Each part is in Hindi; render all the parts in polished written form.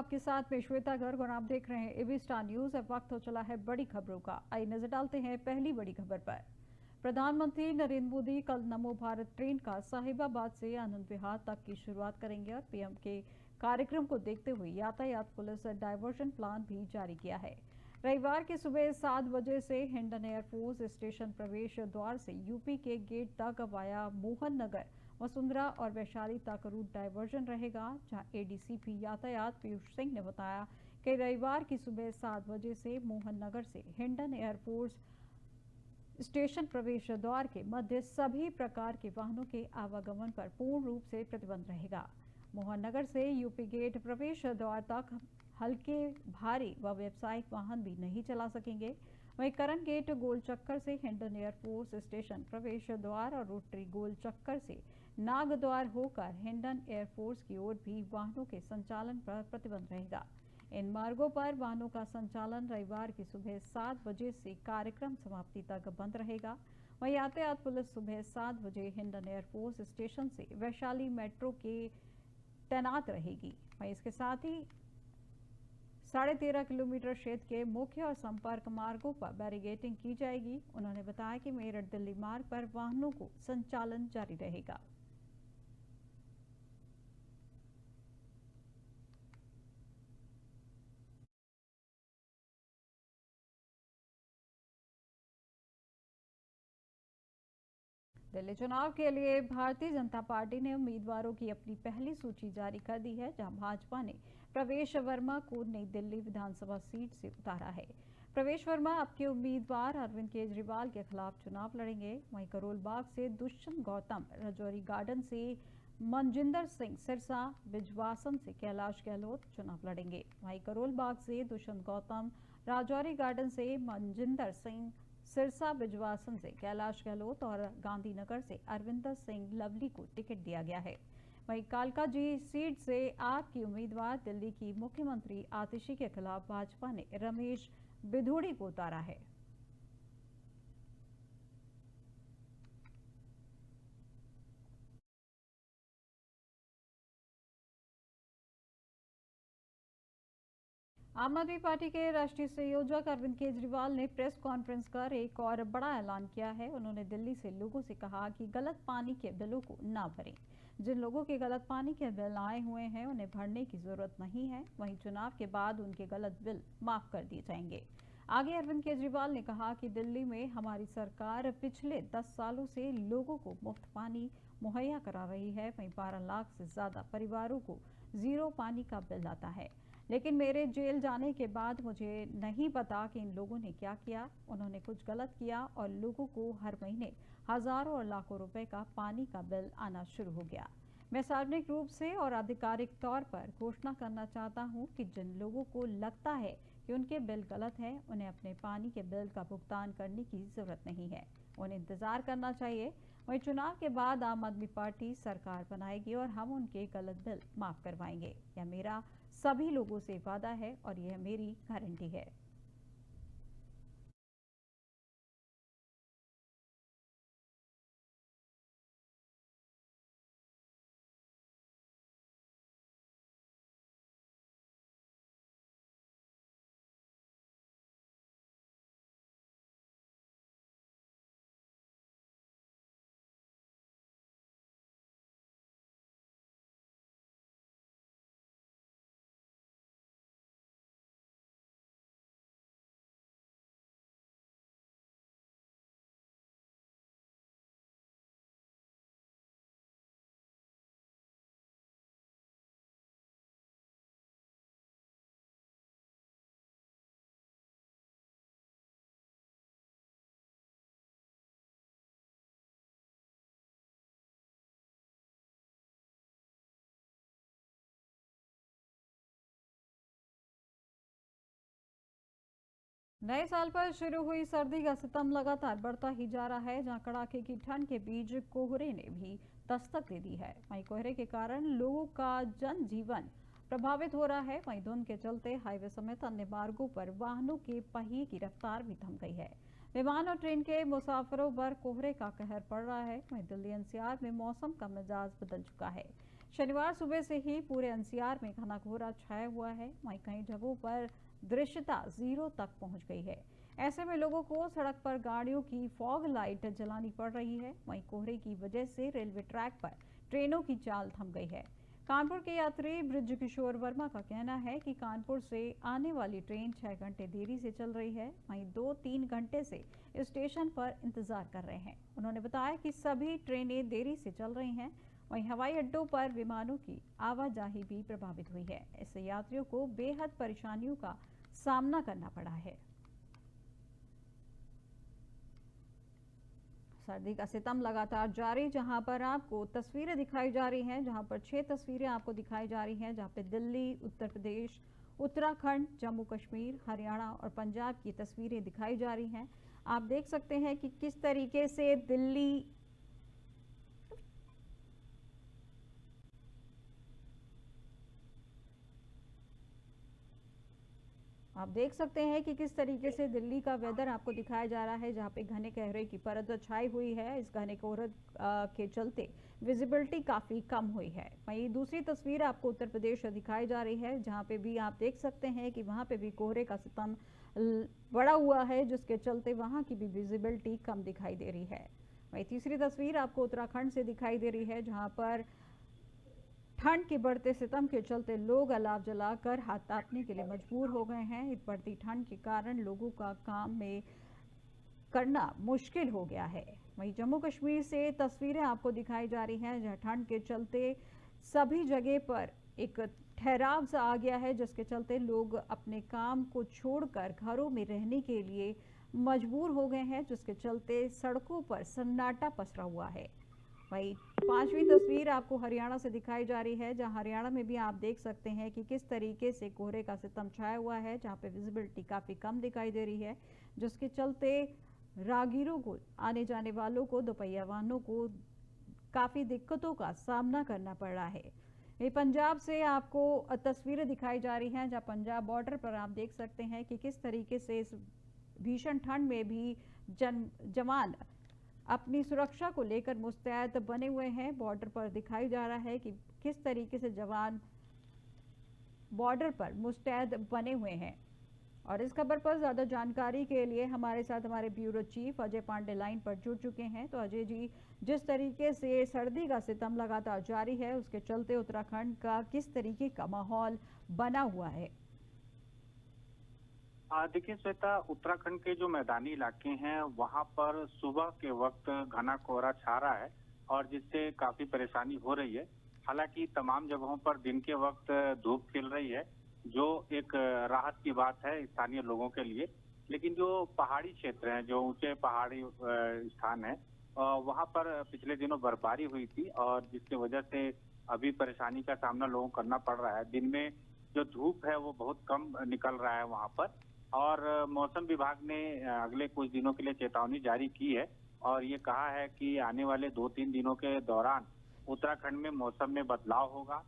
आपके साथ में श्वेता गर्ग और आप देख रहे हैं एबी स्टार न्यूज। अब वक्त हो चला है बड़ी खबरों का। आइए नजर डालते हैं पहली बड़ी खबर पर। प्रधानमंत्री नरेंद्र मोदी कल नमो भारत ट्रेन का साहिबाबाद से आनंद विहार तक की शुरुआत करेंगे और पीएम के कार्यक्रम को देखते हुए यातायात पुलिस डायवर्जन प्लान भी जारी किया है। रविवार की सुबह 7 बजे से हिंडन एयरफोर्स स्टेशन प्रवेश द्वार से यूपी के गेट तक वाया मोहन नगर, वसुंधरा और वैशाली तक रूट डायवर्जन रहेगा। जहां एडीसीपी यातायात पीयूष सिंह ने बताया कि रविवार की सुबह 7 बजे से मोहन नगर से हिंडन एयरफोर्स स्टेशन प्रवेश द्वार के मध्य सभी प्रकार के वाहनों के आवागमन पर पूर्ण रूप से प्रतिबंध रहेगा। मोहन नगर से यूपी गेट प्रवेश द्वार तक हल्के, भारी व व्यावसायिक वाहन भी नहीं चला सकेंगे। वहीं करन गेट गोल चक्कर से हिंडन एयरफोर्स स्टेशन प्रवेश द्वार और रोटरी गोल चक्कर से नाग द्वार होकर हिंडन एयरफोर्स की ओर भी वाहनों के संचालन पर प्रतिबंध रहेगा। इन मार्गों पर वाहनों का संचालन रविवार की सुबह 7 बजे से कार्यक्रम समाप्ति तक बंद रहेगा। वहीं यातायात पुलिस सुबह 7 बजे हिंडन एयरफोर्स स्टेशन से वैशाली मेट्रो के तैनात रहेगी। वहीं इसके साथ ही 13.5 किलोमीटर क्षेत्र के मुख्य और संपर्क मार्गों पर बैरिगेटिंग की जाएगी। उन्होंने बताया कि मेरठ दिल्ली मार्ग पर वाहनों को संचालन जारी रहेगा। दिल्ली चुनाव के लिए भारतीय जनता पार्टी ने उम्मीदवारों की अपनी पहली सूची जारी कर दी है। जहां भाजपा ने प्रवेश वर्मा को नई दिल्ली विधानसभा सीट से उतारा है। प्रवेश वर्मा आपके उम्मीदवार अरविंद केजरीवाल के खिलाफ चुनाव लड़ेंगे। वहीं करोल बाग से दुष्यंत गौतम, राजौरी गार्डन से मनजिंदर सिंह सिरसा, बिजवासन से कैलाश गहलोत चुनाव लड़ेंगे। वहीं करोल बाग से दुष्यंत गौतम, राजौरी गार्डन से मनजिंदर सिंह सिरसा, बिजवासन से कैलाश गहलोत और गांधीनगर से अरविंदर सिंह लवली को टिकट दिया गया है। वहीं कालकाजी सीट से आप की उम्मीदवार दिल्ली की मुख्यमंत्री आतिशी के खिलाफ भाजपा ने रमेश बिधूड़ी को उतारा है। आम आदमी पार्टी के राष्ट्रीय संयोजक अरविंद केजरीवाल ने प्रेस कॉन्फ्रेंस कर एक और बड़ा ऐलान किया है। उन्होंने दिल्ली से लोगों से कहा कि गलत पानी के बिलों को ना भरें। जिन लोगों के गलत पानी के बिल आए हुए हैं उन्हें भरने की जरूरत नहीं है। वहीं चुनाव के बाद उनके गलत बिल माफ कर दिए जाएंगे। आगे अरविंद केजरीवाल ने कहा कि दिल्ली में हमारी सरकार पिछले 10 सालों से लोगों को मुफ्त पानी मुहैया करा रही है। वहीं 12 लाख से ज्यादा परिवारों को जीरो पानी का बिल आता है। लेकिन मेरे जेल जाने के बाद मुझे नहीं पता कि इन लोगों ने क्या किया। उन्होंने कुछ गलत किया और लोगों को हर महीने हजारों और लाखों रुपए का पानी का बिल आना शुरू हो गया। मैं सार्वजनिक रूप से और आधिकारिक तौर पर घोषणा करना चाहता हूं कि जिन लोगों को लगता है कि उनके बिल गलत है, उन्हें अपने पानी के बिल का भुगतान करने की जरूरत नहीं है। उन्हें इंतजार करना चाहिए। वहीं चुनाव के बाद आम आदमी पार्टी सरकार बनाएगी और हम उनके गलत बिल माफ करवाएंगे। यह मेरा सभी लोगों से वादा है और यह मेरी गारंटी है। नए साल पर शुरू हुई सर्दी का सितम लगातार बढ़ता ही जा रहा है। जहां कड़ाके की ठंड के बीच कोहरे ने भी दस्तक दे दी है। वहीं कोहरे के कारण लोगों का जनजीवन प्रभावित हो रहा है। वहीं धुंध के चलते हाईवे समेत अन्य मार्गों पर वाहनों के पहिए की रफ्तार भी थम गई है। विमान और ट्रेन के मुसाफिरों पर कोहरे का कहर पड़ रहा है। वहीं दिल्ली एनसीआर में मौसम का मिजाज बदल चुका है। शनिवार सुबह से ही पूरे एनसीआर में घना कोहरा छाया हुआ है। वहीं कई जगहों पर दृश्यता जीरो तक पहुंच गई है। ऐसे में लोगों को सड़क पर गाड़ियों की फॉग लाइट जलानी पड़ रही है। वहीं कोहरे की वजह से रेलवे ट्रैक पर ट्रेनों की चाल थम गई है। कानपुर के यात्री ब्रिज किशोर वर्मा का कहना है कि कानपुर से आने वाली ट्रेन 6 घंटे देरी से चल रही है। वहीं 2-3 घंटे से स्टेशन पर इंतजार कर रहे हैं। उन्होंने बताया कि सभी ट्रेनें देरी से चल रही हैं। वहीं हवाई अड्डों पर विमानों की आवाजाही भी प्रभावित हुई है। इससे यात्रियों को बेहद परेशानियों का सामना करना पड़ा है। सर्दी का सितम लगातार जारी, जहां पर आपको तस्वीरें दिखाई जा रही हैं, जहां पर 6 तस्वीरें आपको दिखाई जा रही हैं, जहां पे दिल्ली, उत्तर प्रदेश, उत्तराखंड, जम्मू कश्मीर, हरियाणा और पंजाब की तस्वीरें दिखाई जा रही हैं। आप देख सकते हैं कि किस तरीके से दिल्ली आप देख सकते हैं कि किस तरीके से दिल्ली का वेदर आपको दिखाया जा रहा है, जहां पे घने कोहरे की परत छाई हुई है। इस घने कोहरे के चलते विजिबिलिटी काफी कम हुई है। वहीं दूसरी तस्वीर आपको उत्तर प्रदेश दिखाई जा रही है, जहां पे भी आप देख सकते हैं कि वहां पे भी कोहरे का सितम बड़ा हुआ है, जिसके चलते वहां की भी विजिबिलिटी कम दिखाई दे रही है। वहीं तीसरी तस्वीर आपको उत्तराखंड से दिखाई दे रही है, जहां पर ठंड के बढ़ते सितम के चलते लोग अलाव जलाकर हाथ तापने के लिए मजबूर हो गए हैं। इस बढ़ती ठंड के कारण लोगों का काम में करना मुश्किल हो गया है। वहीं जम्मू कश्मीर से तस्वीरें आपको दिखाई जा रही हैं, जहां ठंड के चलते सभी जगह पर एक ठहराव सा आ गया है, जिसके चलते लोग अपने काम को छोड़कर घरों में रहने के लिए मजबूर हो गए हैं, जिसके चलते सड़कों पर सन्नाटा पसरा हुआ है। वहीं पांचवी तस्वीर आपको हरियाणा से दिखाई जा रही है, जहां हरियाणा में भी आप देख सकते हैं कि किस तरीके से कोहरे का सितम छाया हुआ है, जहां पे विजिबिलिटी काफी कम दिखाई दे रही है, जिसके चलते राहगीरों को, आने जाने वालों को, दोपहिया वाहनों को काफी दिक्कतों का सामना करना पड़ रहा है। ये पंजाब से आपको तस्वीरें दिखाई जा रही हैं, जहां पंजाब बॉर्डर पर आप देख सकते हैं कि किस तरीके से इस भीषण ठंड में भी जवान अपनी सुरक्षा को लेकर मुस्तैद बने हुए हैं। बॉर्डर पर दिखाई जा रहा है कि किस तरीके से जवान बॉर्डर पर मुस्तैद बने हुए हैं। और इस खबर पर ज्यादा जानकारी के लिए हमारे साथ हमारे bureau chief Ajay Pandey line पर जुड़ चुके हैं। तो अजय जी, जिस तरीके से सर्दी का सितम लगातार जारी है, उसके चलते उत्तराखंड का किस तरीके का माहौल बना हुआ है? देखिए श्वेता, उत्तराखंड के जो मैदानी इलाके हैं वहां पर सुबह के वक्त घना कोहरा छा रहा है और जिससे काफी परेशानी हो रही है। हालांकि तमाम जगहों पर दिन के वक्त धूप खिल रही है, जो एक राहत की बात है स्थानीय लोगों के लिए। लेकिन जो पहाड़ी क्षेत्र हैं, जो ऊंचे पहाड़ी स्थान है, वहां पर पिछले दिनों बर्फबारी हुई थी और जिसकी वजह से अभी परेशानी का सामना लोगों को करना पड़ रहा है। दिन में जो धूप है वो बहुत कम निकल रहा है वहां पर। और मौसम विभाग ने अगले कुछ दिनों के लिए चेतावनी जारी की है और ये कहा है कि आने वाले 2-3 दिनों के दौरान उत्तराखंड में मौसम में बदलाव होगा,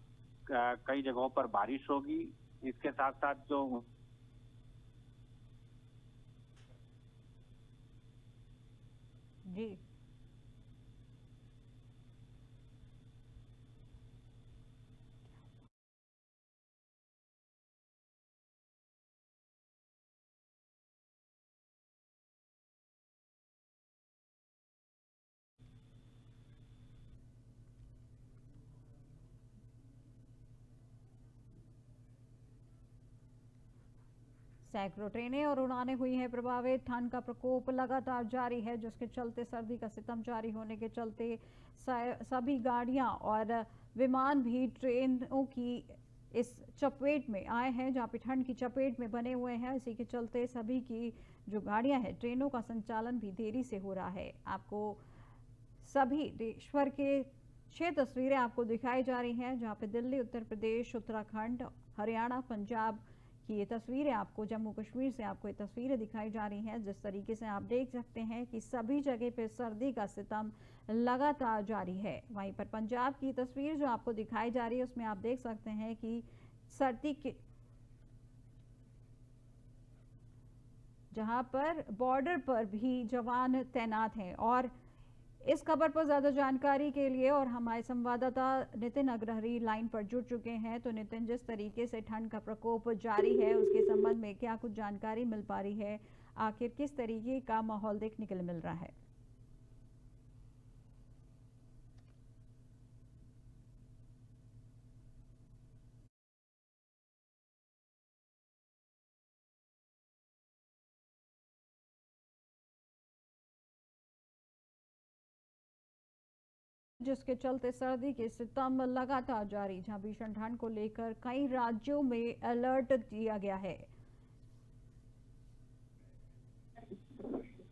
कई जगहों पर बारिश होगी। इसके साथ साथ जो जी, सैकड़ों ट्रेनें और उड़ानें हुई हैं प्रभावित। ठंड का प्रकोप लगातार जारी है, जिसके चलते सर्दी का सितम जारी होने के चलते सभी गाड़ियां और विमान भी ट्रेनों की इस चपेट में आए हैं, जहां पे ठंड की चपेट में बने हुए हैं। इसी के चलते सभी की जो गाड़ियां हैं, ट्रेनों का संचालन भी देरी से हो रहा है। आपको सभी देश भर के 6 तस्वीरें आपको दिखाई जा रही हैं, जहां पे दिल्ली, उत्तर प्रदेश, उत्तराखंड, हरियाणा, पंजाब की ये तस्वीरें आपको, जम्मू कश्मीर से आपको ये तस्वीरें दिखाई जा रही हैं। जिस तरीके से आप देख सकते हैं कि सभी जगह पे सर्दी का सितम लगातार जारी है। वहीं पर पंजाब की तस्वीर जो आपको दिखाई जा रही है, उसमें आप देख सकते हैं कि सर्दी के जहां पर बॉर्डर पर भी जवान तैनात हैं और इस खबर पर ज्यादा जानकारी के लिए और हमारे संवाददाता नितिन अग्रहरी लाइन पर जुड़ चुके हैं। तो नितिन, जिस तरीके से ठंड का प्रकोप जारी है उसके संबंध में क्या कुछ जानकारी मिल पा रही है? आखिर किस तरीके का माहौल देखने के लिए मिल रहा है? जिसके चलते सर्दी के सितम लगातार जारी, जहां भीषण ठंड को लेकर कई राज्यों में अलर्ट दिया गया है।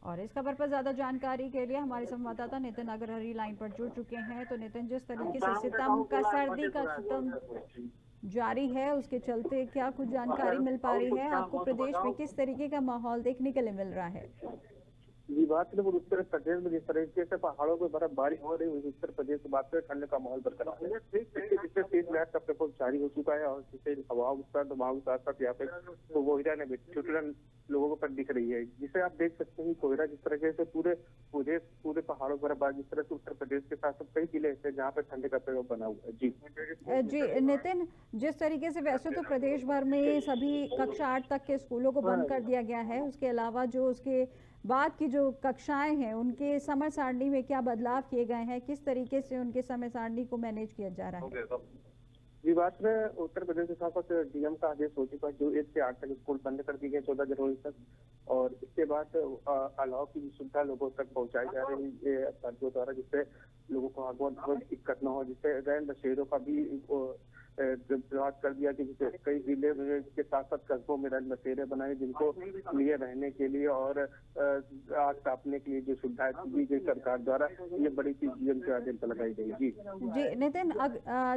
और इस खबर पर ज्यादा जानकारी के लिए हमारे संवाददाता नितिन अग्रहरी लाइन पर जुड़ चुके हैं। तो नितिन, जिस तरीके से सर्दी का सितम जारी है उसके चलते क्या कुछ जानकारी मिल पा रही है आपको? प्रदेश में किस तरीके का माहौल देखने के लिए मिल रहा है? जी, बात करें उत्तर प्रदेश में जिस तरीके से पहाड़ों पर बर्फबारी हो रही है, उत्तर प्रदेश की बात करें, ठंड का माहौल बरकरार है। जिससे तेज लहर का प्रकोप जारी हो चुका है और जिससे हवाओं के साथ साथ यहाँ पे कोहरा ने ठिठुरन लोगों पर दिख रही है। जिसे आप देख सकते हैं कोहरा जिस तरीके से पूरे पहाड़ों पर जिस तरह से उत्तर प्रदेश के साथ साथ कई जिले ऐसे जहाँ पे ठंड का प्रकोप बना हुआ है। जी नितिन, जिस तरीके से वैसे तो प्रदेश भर में सभी कक्षा 8 तक के स्कूलों को बंद कर दिया गया है, उसके अलावा जो उसके बाद की जो कक्षाएं हैं उनके समय सारणी में क्या बदलाव किए गए हैं? किस तरीके से उनके समय सारणी को मैनेज किया जा रहा है? जी, बात में उत्तर प्रदेश के साथ साथ डीएम का आदेश हो चुका है, जो 1 से 8 तक स्कूल बंद कर दिए गए 14 जनवरी तक। और इसके बाद अलाव की सुविधा लोगों तक पहुंचाई जा रही है अधिकारियों द्वारा, जिससे लोगों को आगमन दिक्कत न हो। जिससे रैन बसेरों का भी प्रयास कर दिया कि कई जिले के साथ साथ कस्बों में रैन बसेरे बनाए, जिनको लिए रहने के लिए और आग तापने के लिए जो सुविधाएं दी गई सरकार द्वारा, ये बड़ी चीज डीएम के आदेश पर लगाई गई। जी नितिन,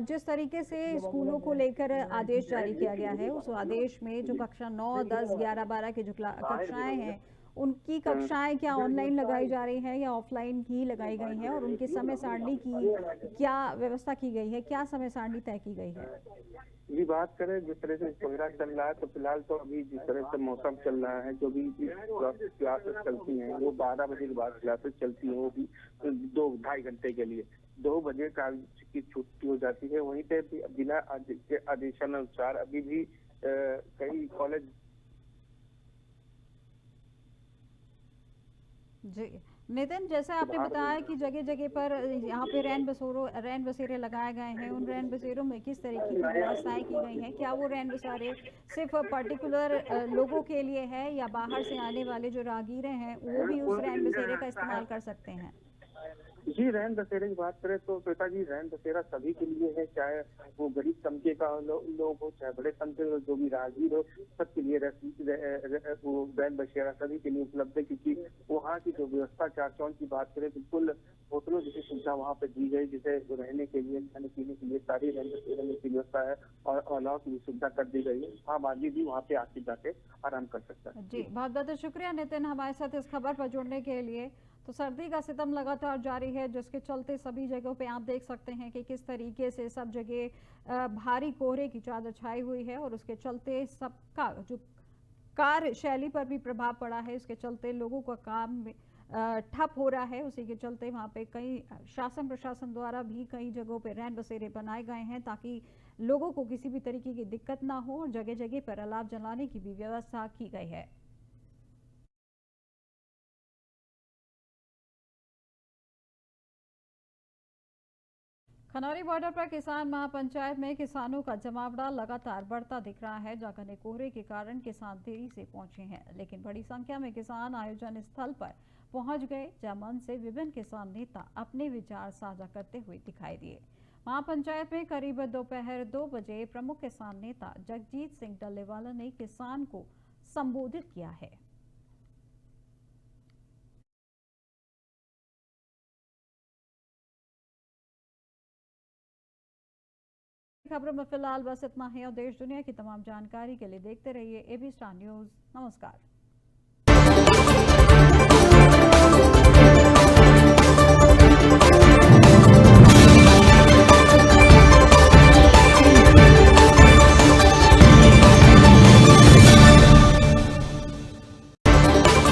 जिस तरीके से स्कूलों को लेकर आदेश जारी किया गया है, उस आदेश में जो कक्षा 9, 10, 11, 12 की जो कक्षाएं हैं उनकी कक्षाएं क्या ऑनलाइन लगाई जा रही हैं या ऑफलाइन ही लगाई गई हैं? और उनके समय सारणी की क्या व्यवस्था की गई है? क्या समय सारणी तय की गई है? जी, बात करें जिस तरह से कोहरा चल रहा है तो फिलहाल तो अभी जिस तरह से मौसम चल रहा है, जो भी क्लासेस चलती हैं वो 12 बजे के बाद क्लासेस चलती हैं, वो भी 2-2.5 घंटे के लिए 2 बजे की छुट्टी हो जाती है। वहीं पे बिना आदेशानुसार अभी भी कई कॉलेज। जी नितिन, जैसे आपने बताया कि जगह जगह पर यहाँ पे रैन बसेरे लगाए गए हैं, उन रैन बसेरों में किस तरीके की व्यवस्थाएं की गई हैं? क्या वो रैन बसेरे सिर्फ पर्टिकुलर लोगों के लिए है या बाहर से आने वाले जो राहगीर हैं वो भी उस रैन बसेरे का इस्तेमाल कर सकते हैं? जी, रैन बसेरे की बात करें तो श्वेता जी, रैन बसेरा सभी के लिए है, चाहे वो गरीब तबके का लोग हो, चाहे बड़े तबके जो भी राहगीर हो, सबके लिए वो रैन बसेरा सभी के लिए उपलब्ध है। क्योंकि वहाँ की जो व्यवस्था चार की बात करें, बिल्कुल होटलों जैसी सुविधा वहाँ पे दी गई, जिसे रहने के लिए, खाने पीने के लिए सारी रैन बसेरे में की व्यवस्था है और अलाव की सुविधा कर दी गई है। आम आदमी भी वहाँ पे आके जाके आराम कर सकता है। जी, बहुत बहुत शुक्रिया नितिन हमारे साथ इस खबर पर जुड़ने के लिए। तो सर्दी का सितम लगातार जारी है, जिसके चलते सभी जगहों पे आप देख सकते हैं कि किस तरीके से सब जगह भारी कोहरे की चादर छाई हुई है और उसके चलते सबका जो कार्य शैली पर भी प्रभाव पड़ा है। इसके चलते लोगों का काम ठप हो रहा है। उसी के चलते वहाँ पे कई शासन प्रशासन द्वारा भी कई जगहों पे रैन बसेरे बनाए गए हैं ताकि लोगों को किसी भी तरीके की दिक्कत ना हो और जगह जगह पर अलाव जलाने की भी व्यवस्था की गई है। खनौरी बॉर्डर पर किसान महापंचायत में किसानों का जमावड़ा लगातार बढ़ता दिख रहा है। जहाँ घने कोहरे के कारण किसान देरी से पहुंचे हैं, लेकिन बड़ी संख्या में किसान आयोजन स्थल पर पहुंच गए, जहाँ मन से विभिन्न किसान नेता अपने विचार साझा करते हुए दिखाई दिए। महापंचायत में करीब दोपहर 2 बजे प्रमुख किसान नेता जगजीत सिंह डल्लेवाला ने किसान को संबोधित किया है। खबरों में फिलहाल बस इतना ही और देश दुनिया की तमाम जानकारी के लिए देखते रहिए एबी स्टार न्यूज। नमस्कार।